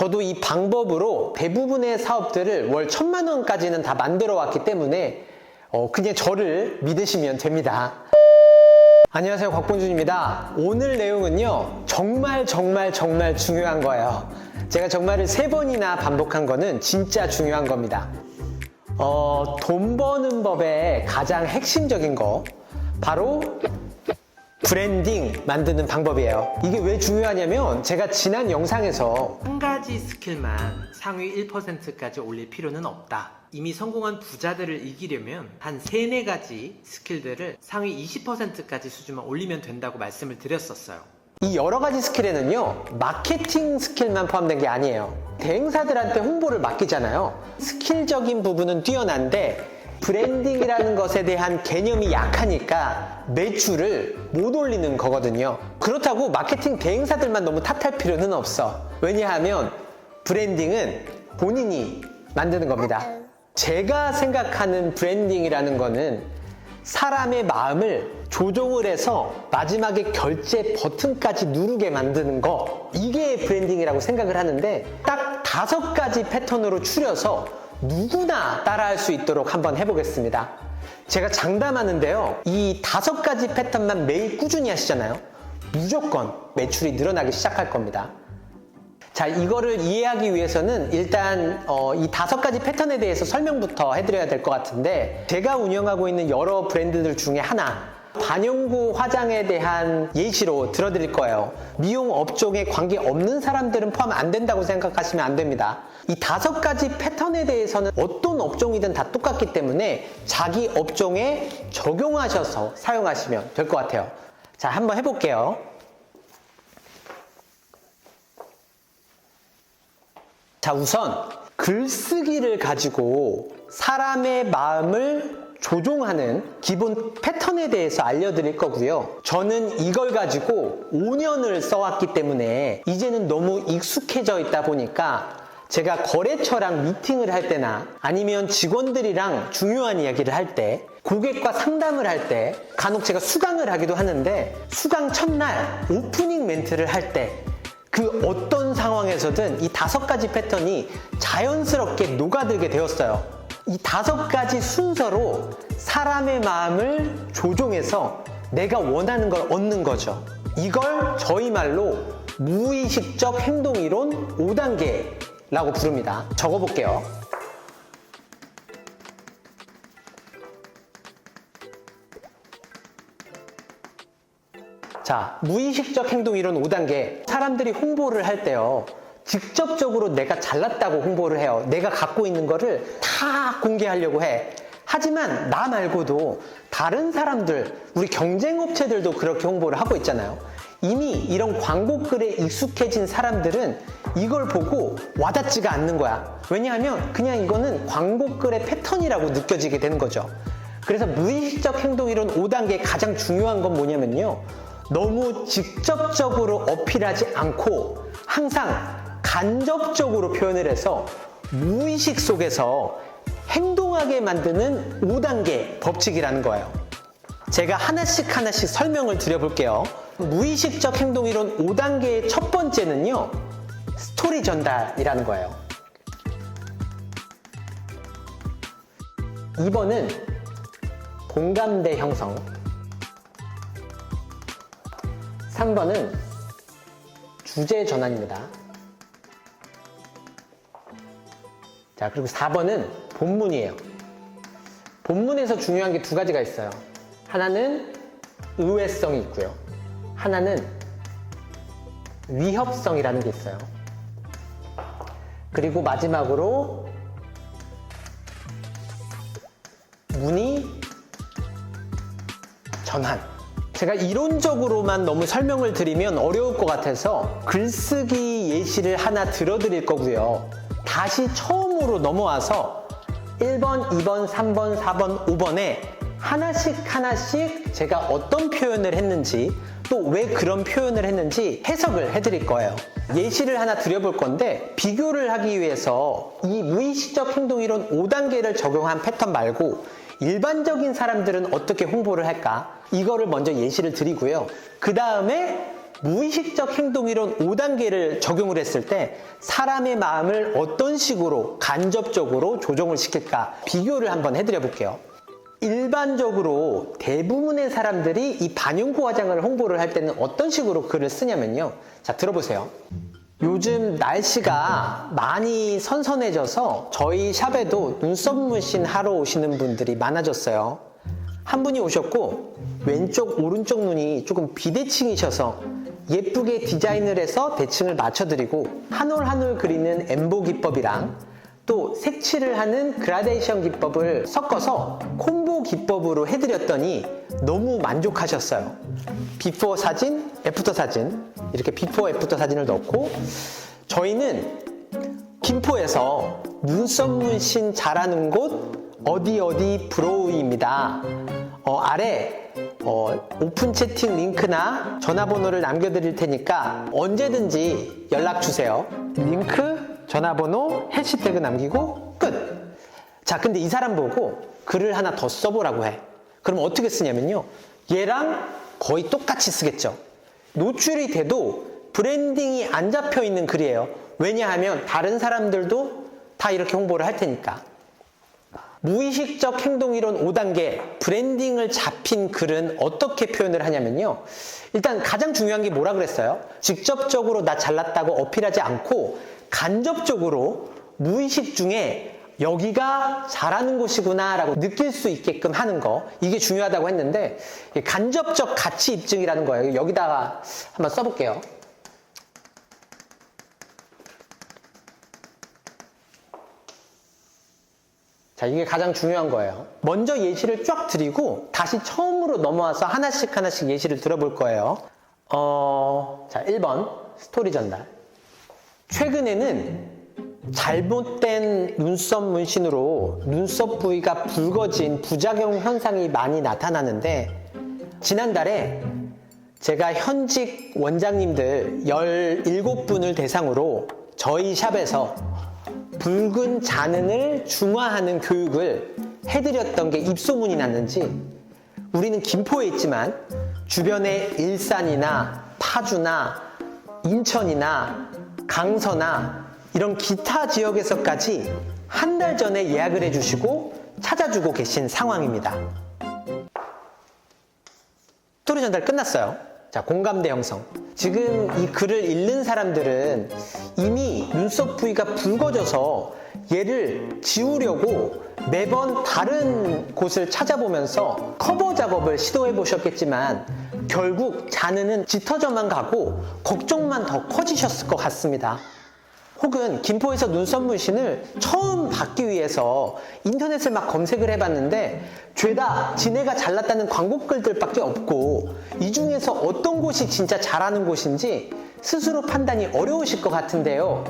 저도 이 방법으로 대부분의 사업들을 월 1,000만 원까지는 다 만들어 왔기 때문에 그냥 저를 믿으시면 됩니다. 안녕하세요, 곽본준입니다. 오늘 내용은요, 정말 중요한 거예요. 제가 정말을 3번이나 반복한 거는 진짜 중요한 겁니다. 돈 버는 법의 가장 핵심적인 거, 바로 브랜딩 만드는 방법이에요. 이게 왜 중요하냐면 제가 지난 영상에서 한 가지 스킬만 상위 1%까지 올릴 필요는 없다. 이미 성공한 부자들을 이기려면 한 4가지 스킬들을 상위 20%까지 수준만 올리면 된다고 말씀을 드렸었어요. 이 여러 가지 스킬에는요, 마케팅 스킬만 포함된 게 아니에요. 대행사들한테 홍보를 맡기잖아요. 스킬적인 부분은 뛰어난데 브랜딩이라는 것에 대한 개념이 약하니까 매출을 못 올리는 거거든요. 그렇다고 마케팅 대행사들만 너무 탓할 필요는 없어. 왜냐하면 브랜딩은 본인이 만드는 겁니다. 제가 생각하는 브랜딩이라는 거는 사람의 마음을 조종을 해서 마지막에 결제 버튼까지 누르게 만드는 거, 이게 브랜딩이라고 생각을 하는데, 딱 5가지 패턴으로 추려서 누구나 따라할 수 있도록 한번 해보겠습니다. 제가 장담하는데요, 이 5가지 패턴만 매일 꾸준히 하시잖아요. 무조건 매출이 늘어나기 시작할 겁니다. 자, 이거를 이해하기 위해서는 일단 이 5가지 패턴에 대해서 설명부터 해드려야 될 것 같은데, 제가 운영하고 있는 여러 브랜드들 중에 하나, 반영구 화장에 대한 예시로 들어드릴 거예요. 미용 업종에 관계 없는 사람들은 포함 안 된다고 생각하시면 안 됩니다. 이 5가지 패턴에 대해서는 어떤 업종이든 다 똑같기 때문에 자기 업종에 적용하셔서 사용하시면 될 것 같아요. 자, 한번 해볼게요. 자, 우선 글쓰기를 가지고 사람의 마음을 조종하는 기본 패턴에 대해서 알려드릴 거고요. 저는 이걸 가지고 5년을 써왔기 때문에 이제는 너무 익숙해져 있다 보니까 제가 거래처랑 미팅을 할 때나 아니면 직원들이랑 중요한 이야기를 할 때, 고객과 상담을 할 때, 간혹 제가 수강을 하기도 하는데, 수강 첫날 오프닝 멘트를 할 때, 그 어떤 상황에서든 이 5가지 패턴이 자연스럽게 녹아들게 되었어요. 이 5가지 순서로 사람의 마음을 조종해서 내가 원하는 걸 얻는 거죠. 이걸 저희 말로 무의식적 행동이론 5단계라고 부릅니다. 적어볼게요. 자, 무의식적 행동이론 5단계. 사람들이 홍보를 할 때요, 직접적으로 내가 잘났다고 홍보를 해요. 내가 갖고 있는 거를 다 공개하려고 해. 하지만 나 말고도 다른 사람들, 우리 경쟁업체들도 그렇게 홍보를 하고 있잖아요. 이미 이런 광고글에 익숙해진 사람들은 이걸 보고 와닿지가 않는 거야. 왜냐하면 그냥 이거는 광고글의 패턴이라고 느껴지게 되는 거죠. 그래서 무의식적 행동이론 5단계 가장 중요한 건 뭐냐면요, 너무 직접적으로 어필하지 않고 항상 간접적으로 표현을 해서 무의식 속에서 행동하게 만드는 5단계 법칙이라는 거예요. 제가 하나씩 설명을 드려볼게요. 무의식적 행동이론 5단계의 첫 번째는요, 스토리 전달이라는 거예요. 2번은 공감대 형성. 3번은 주제 전환입니다. 자, 그리고 4번은 본문이에요. 본문에서 중요한 게 2가지가 있어요. 하나는 의외성이 있고요. 하나는 위협성이라는 게 있어요. 그리고 마지막으로 문의 전환. 제가 이론적으로만 너무 설명을 드리면 어려울 것 같아서 글쓰기 예시를 하나 들어드릴 거고요. 다시 처음으로 넘어와서 1번, 2번, 3번, 4번, 5번에 하나씩 제가 어떤 표현을 했는지, 또 왜 그런 표현을 했는지 해석을 해드릴 거예요. 예시를 하나 드려볼 건데, 비교를 하기 위해서 이 무의식적 행동이론 5단계를 적용한 패턴 말고 일반적인 사람들은 어떻게 홍보를 할까? 이거를 먼저 예시를 드리고요. 그 다음에 무의식적 행동이론 5단계를 적용을 했을 때 사람의 마음을 어떤 식으로 간접적으로 조정을 시킬까 비교를 한번 해드려 볼게요. 일반적으로 대부분의 사람들이 이 반영구 화장을 홍보를 할 때는 어떤 식으로 글을 쓰냐면요. 자, 들어보세요. 요즘 날씨가 많이 선선해져서 저희 샵에도 눈썹 문신 하러 오시는 분들이 많아졌어요. 한 분이 오셨고 왼쪽 오른쪽 눈이 조금 비대칭이셔서 예쁘게 디자인을 해서 대칭을 맞춰드리고 한 올 한 올 그리는 엠보 기법이랑 또 색칠을 하는 그라데이션 기법을 섞어서 콤보 기법으로 해드렸더니 너무 만족하셨어요. 비포 사진, 애프터 사진, 이렇게 비포 애프터 사진을 넣고 저희는 김포에서 눈썹 문신 잘하는 곳 어디 브로우입니다. 아래 오픈 채팅 링크나 전화번호를 남겨드릴 테니까 언제든지 연락 주세요. 링크, 전화번호, 해시태그 남기고 끝! 자, 근데 이 사람 보고 글을 하나 더 써보라고 해. 그럼 어떻게 쓰냐면요. 얘랑 거의 똑같이 쓰겠죠. 노출이 돼도 브랜딩이 안 잡혀 있는 글이에요. 왜냐하면 다른 사람들도 다 이렇게 홍보를 할 테니까. 무의식적 행동이론 5단계 브랜딩을 잡힌 글은 어떻게 표현을 하냐면요. 일단 가장 중요한 게 뭐라 그랬어요? 직접적으로 나 잘났다고 어필하지 않고 간접적으로 무의식 중에 여기가 잘하는 곳이구나 라고 느낄 수 있게끔 하는 거, 이게 중요하다고 했는데 간접적 가치 입증이라는 거예요. 여기다가 한번 써볼게요. 자, 이게 가장 중요한 거예요. 먼저 예시를 쫙 드리고 다시 처음으로 넘어와서 하나씩 예시를 들어볼 거예요. 자, 1번 스토리 전달. 최근에는 잘못된 눈썹 문신으로 눈썹 부위가 붉어진 부작용 현상이 많이 나타나는데 지난달에 제가 현직 원장님들 17분을 대상으로 저희 샵에서 붉은 잔흔을 중화하는 교육을 해드렸던 게 입소문이 났는지 우리는 김포에 있지만 주변에 일산이나 파주나 인천이나 강서나 이런 기타 지역에서까지 한 달 전에 예약을 해주시고 찾아주고 계신 상황입니다. 스토리 전달 끝났어요. 자, 공감대 형성. 지금 이 글을 읽는 사람들은 이미 눈썹 부위가 붉어져서 얘를 지우려고 매번 다른 곳을 찾아보면서 커버 작업을 시도해 보셨겠지만 결국 잔흔은 짙어져만 가고 걱정만 더 커지셨을 것 같습니다. 혹은 김포에서 눈썹 문신을 처음 받기 위해서 인터넷을 막 검색을 해봤는데 죄다 지네가 잘났다는 광고글들밖에 없고 이 중에서 어떤 곳이 진짜 잘하는 곳인지 스스로 판단이 어려우실 것 같은데요.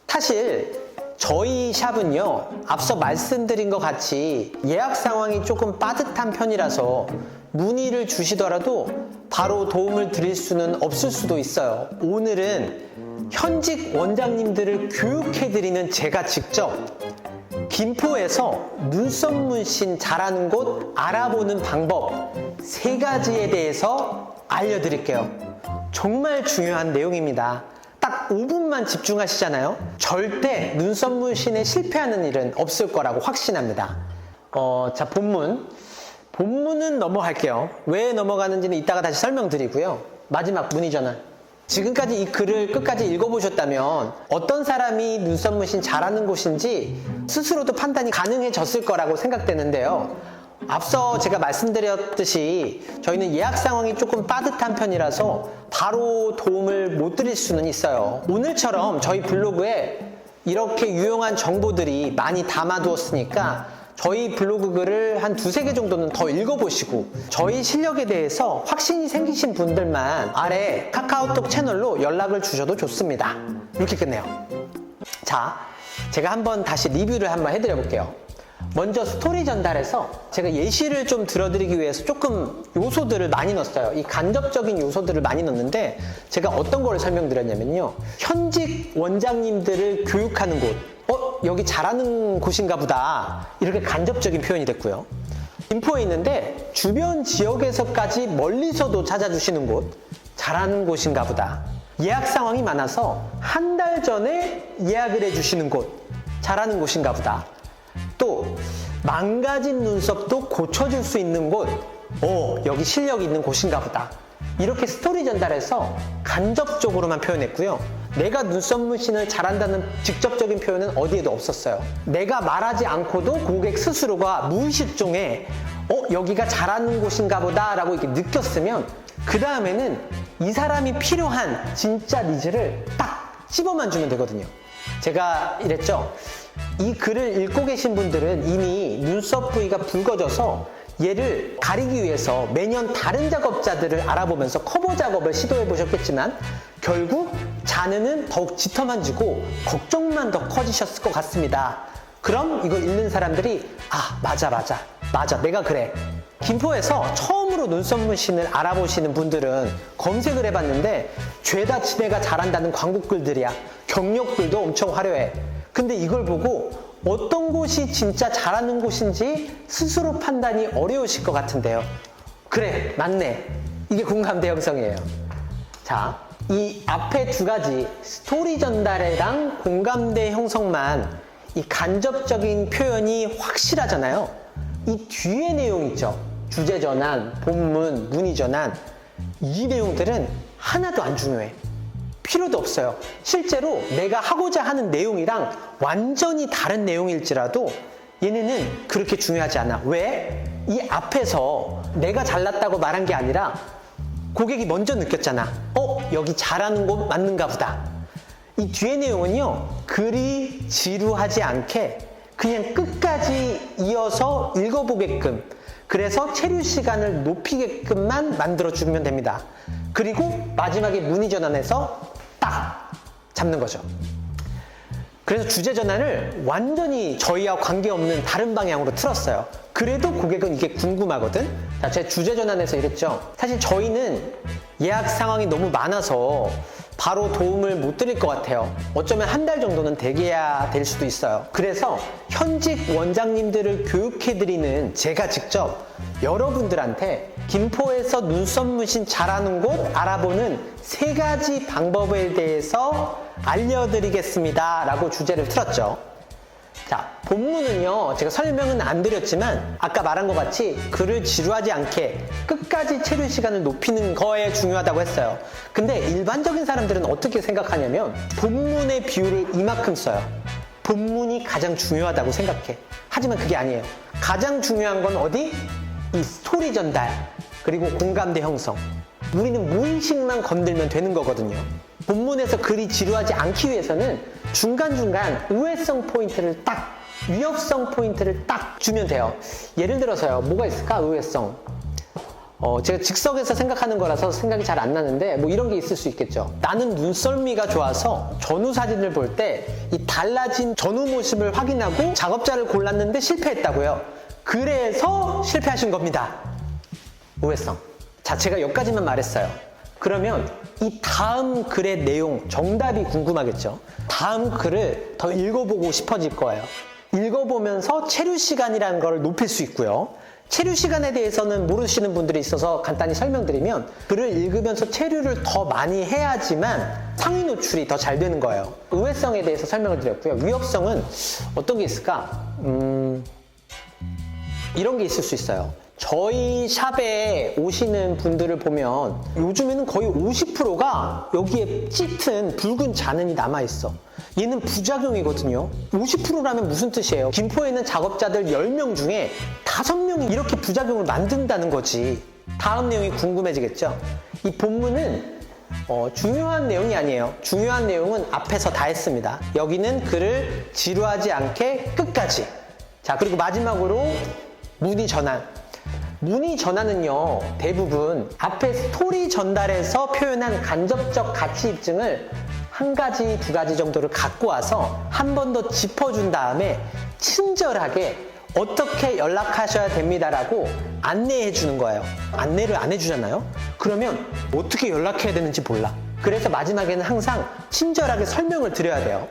사실 저희 샵은요, 앞서 말씀드린 것 같이 예약 상황이 조금 빠듯한 편이라서 문의를 주시더라도 바로 도움을 드릴 수는 없을 수도 있어요. 오늘은 현직 원장님들을 교육해드리는 제가 직접 김포에서 눈썹 문신 잘하는 곳 알아보는 방법 3가지에 대해서 알려드릴게요. 정말 중요한 내용입니다. 딱 5분만 집중하시잖아요. 절대 눈썹 문신에 실패하는 일은 없을 거라고 확신합니다. 자, 본문은 넘어갈게요. 왜 넘어가는지는 이따가 다시 설명드리고요. 마지막 문의 전환. 지금까지 이 글을 끝까지 읽어보셨다면 어떤 사람이 눈썹 문신 잘하는 곳인지 스스로도 판단이 가능해졌을 거라고 생각되는데요. 앞서 제가 말씀드렸듯이 저희는 예약 상황이 조금 빠듯한 편이라서 바로 도움을 못 드릴 수는 있어요. 오늘처럼 저희 블로그에 이렇게 유용한 정보들이 많이 담아두었으니까 저희 블로그 글을 한 2-3개 정도는 더 읽어보시고 저희 실력에 대해서 확신이 생기신 분들만 아래 카카오톡 채널로 연락을 주셔도 좋습니다. 이렇게 끝내요. 자, 제가 한번 다시 리뷰를 한번 해드려 볼게요. 먼저 스토리 전달에서 제가 예시를 좀 들어드리기 위해서 조금 요소들을 많이 넣었어요. 이 간접적인 요소들을 많이 넣었는데 제가 어떤 거를 설명드렸냐면요. 현직 원장님들을 교육하는 곳, 여기 잘하는 곳인가 보다. 이렇게 간접적인 표현이 됐고요. 김포에 있는데 주변 지역에서까지 멀리서도 찾아주시는 곳, 잘하는 곳인가 보다. 예약 상황이 많아서 한 달 전에 예약을 해주시는 곳, 잘하는 곳인가 보다. 또 망가진 눈썹도 고쳐줄 수 있는 곳, 여기 실력 있는 곳인가 보다. 이렇게 스토리 전달해서 간접적으로만 표현했고요. 내가 눈썹 문신을 잘한다는 직접적인 표현은 어디에도 없었어요. 내가 말하지 않고도 고객 스스로가 무의식 중에 여기가 잘하는 곳인가 보다 라고 이렇게 느꼈으면 그 다음에는 이 사람이 필요한 진짜 니즈를 딱 찝어만 주면 되거든요. 제가 이랬죠. 이 글을 읽고 계신 분들은 이미 눈썹 부위가 붉어져서 얘를 가리기 위해서 매년 다른 작업자들을 알아보면서 커버 작업을 시도해 보셨겠지만 결국 잔해는 더욱 짙어만 지고 걱정만 더 커지셨을 것 같습니다. 그럼 이걸 읽는 사람들이 맞아 내가 그래. 김포에서 처음으로 눈썹 문신을 알아보시는 분들은 검색을 해봤는데 죄다 지네가 잘한다는 광고글들이야. 경력글도 엄청 화려해. 근데 이걸 보고 어떤 곳이 진짜 잘하는 곳인지 스스로 판단이 어려우실 것 같은데요. 그래, 맞네. 이게 공감대 형성이에요. 자, 이 앞에 두 가지 스토리 전달이랑 공감대 형성만 이 간접적인 표현이 확실하잖아요. 이 뒤에 내용 있죠. 주제 전환, 본문, 문의 전환. 이 내용들은 하나도 안 중요해. 필요도 없어요. 실제로 내가 하고자 하는 내용이랑 완전히 다른 내용일지라도 얘네는 그렇게 중요하지 않아. 왜? 이 앞에서 내가 잘났다고 말한 게 아니라 고객이 먼저 느꼈잖아. 여기 잘하는 곳 맞는가 보다. 이 뒤에 내용은요, 글이 지루하지 않게 그냥 끝까지 이어서 읽어보게끔, 그래서 체류 시간을 높이게끔만 만들어주면 됩니다. 그리고 마지막에 문의 전환해서 딱 잡는 거죠. 그래서 주제 전환을 완전히 저희와 관계없는 다른 방향으로 틀었어요. 그래도 고객은 이게 궁금하거든. 자, 제 주제 전환에서 이랬죠. 사실 저희는 예약 상황이 너무 많아서 바로 도움을 못 드릴 것 같아요. 어쩌면 한 달 정도는 대기해야 될 수도 있어요. 그래서 현직 원장님들을 교육해드리는 제가 직접 여러분들한테 김포에서 눈썹 문신 잘하는 곳 알아보는 3가지 방법에 대해서 알려드리겠습니다 라고 주제를 틀었죠. 자, 본문은요, 제가 설명은 안 드렸지만 아까 말한 것 같이 글을 지루하지 않게 끝까지 체류 시간을 높이는 거에 중요하다고 했어요. 근데 일반적인 사람들은 어떻게 생각하냐면 본문의 비율을 이만큼 써요. 본문이 가장 중요하다고 생각해. 하지만 그게 아니에요. 가장 중요한 건 어디? 이 스토리 전달, 그리고 공감대 형성. 우리는 무의식만 건들면 되는 거거든요. 본문에서 글이 지루하지 않기 위해서는 중간중간 의외성 포인트를 딱, 위협성 포인트를 딱 주면 돼요. 예를 들어서요, 뭐가 있을까? 의외성. 제가 즉석에서 생각하는 거라서 생각이 잘 안 나는데 뭐 이런 게 있을 수 있겠죠. 나는 눈썰미가 좋아서 전후 사진을 볼 때 이 달라진 전후 모습을 확인하고 작업자를 골랐는데 실패했다고요. 그래서 실패하신 겁니다. 의외성. 자, 제가 여기까지만 말했어요. 그러면 이 다음 글의 내용, 정답이 궁금하겠죠? 다음 글을 더 읽어보고 싶어질 거예요. 읽어보면서 체류 시간이라는 걸 높일 수 있고요. 체류 시간에 대해서는 모르시는 분들이 있어서 간단히 설명드리면 글을 읽으면서 체류를 더 많이 해야지만 상위 노출이 더 잘 되는 거예요. 의외성에 대해서 설명을 드렸고요. 위협성은 어떤 게 있을까? 이런 게 있을 수 있어요. 저희 샵에 오시는 분들을 보면 요즘에는 거의 50%가 여기에 짙은 붉은 잔흔이 남아있어. 얘는 부작용이거든요. 50%라면 무슨 뜻이에요? 김포에 있는 작업자들 10명 중에 5명이 이렇게 부작용을 만든다는 거지. 다음 내용이 궁금해지겠죠? 이 본문은 중요한 내용이 아니에요. 중요한 내용은 앞에서 다 했습니다. 여기는 글을 지루하지 않게 끝까지. 자, 그리고 마지막으로 문의 전환. 문의 전환은요, 대부분 앞에 스토리 전달에서 표현한 간접적 가치 입증을 1가지, 2가지 정도를 갖고 와서 한 번 더 짚어준 다음에 친절하게 어떻게 연락하셔야 됩니다라고 안내해 주는 거예요. 안내를 안 해주잖아요? 그러면 어떻게 연락해야 되는지 몰라. 그래서 마지막에는 항상 친절하게 설명을 드려야 돼요.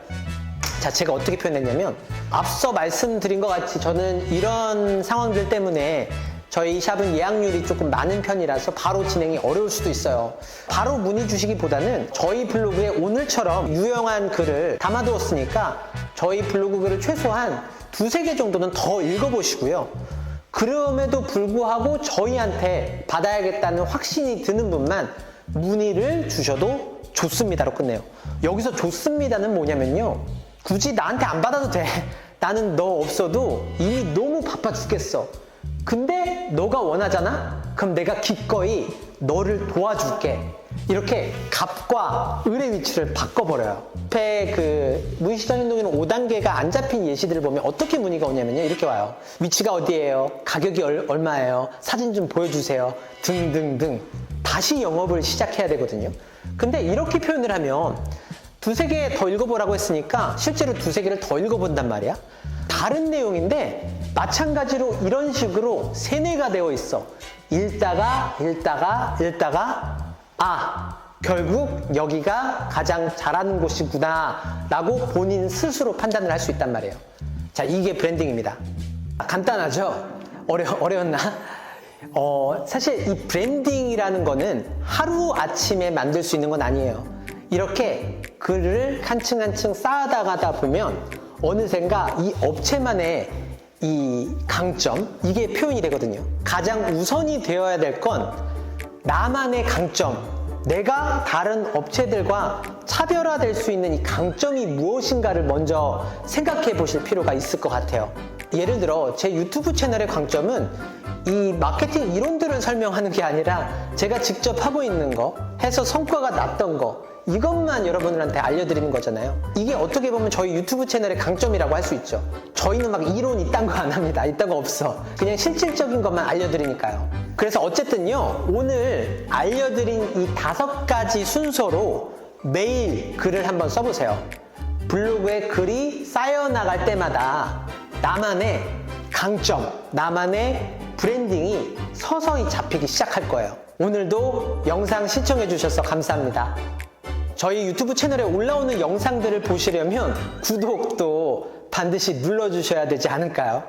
자, 제가 어떻게 표현했냐면 앞서 말씀드린 것 같이 저는 이런 상황들 때문에 저희 샵은 예약률이 조금 많은 편이라서 바로 진행이 어려울 수도 있어요. 바로 문의 주시기보다는 저희 블로그에 오늘처럼 유용한 글을 담아두었으니까 저희 블로그 글을 최소한 2-3개 정도는 더 읽어보시고요. 그럼에도 불구하고 저희한테 받아야겠다는 확신이 드는 분만 문의를 주셔도 좋습니다로 끝내요. 여기서 좋습니다는 뭐냐면요. 굳이 나한테 안 받아도 돼. 나는 너 없어도 이미 너무 바빠 죽겠어. 근데 너가 원하잖아? 그럼 내가 기꺼이 너를 도와줄게. 이렇게 갑과 을의 위치를 바꿔버려요. 앞에 그 무의시장행동에는 5단계가 안 잡힌 예시들을 보면 어떻게 문의가 오냐면요. 이렇게 와요. 위치가 어디예요? 가격이 얼마예요? 사진 좀 보여주세요. 등등등. 다시 영업을 시작해야 되거든요. 근데 이렇게 표현을 하면 2-3개 더 읽어보라고 했으니까 실제로 2-3개를 더 읽어본단 말이야. 다른 내용인데 마찬가지로 이런 식으로 세뇌가 되어 있어. 읽다가 결국 여기가 가장 잘하는 곳이구나 라고 본인 스스로 판단을 할 수 있단 말이에요. 자, 이게 브랜딩입니다. 간단하죠? 어려웠나? 사실 이 브랜딩이라는 거는 하루아침에 만들 수 있는 건 아니에요. 이렇게 글을 한층 한층 쌓아가다 보면 어느샌가 이 업체만의 이 강점, 이게 표현이 되거든요. 가장 우선이 되어야 될 건 나만의 강점, 내가 다른 업체들과 차별화될 수 있는 이 강점이 무엇인가를 먼저 생각해 보실 필요가 있을 것 같아요. 예를 들어 제 유튜브 채널의 강점은 이 마케팅 이론들을 설명하는 게 아니라 제가 직접 하고 있는 거, 해서 성과가 났던 거, 이것만 여러분들한테 알려드리는 거잖아요. 이게 어떻게 보면 저희 유튜브 채널의 강점이라고 할 수 있죠. 저희는 막 이론 이딴 거 안 합니다. 이딴 거 없어. 그냥 실질적인 것만 알려드리니까요. 그래서 어쨌든요, 오늘 알려드린 이 5가지 순서로 매일 글을 한번 써보세요. 블로그에 글이 쌓여나갈 때마다 나만의 강점, 나만의 브랜딩이 서서히 잡히기 시작할 거예요. 오늘도 영상 시청해 주셔서 감사합니다. 저희 유튜브 채널에 올라오는 영상들을 보시려면 구독도 반드시 눌러주셔야 되지 않을까요?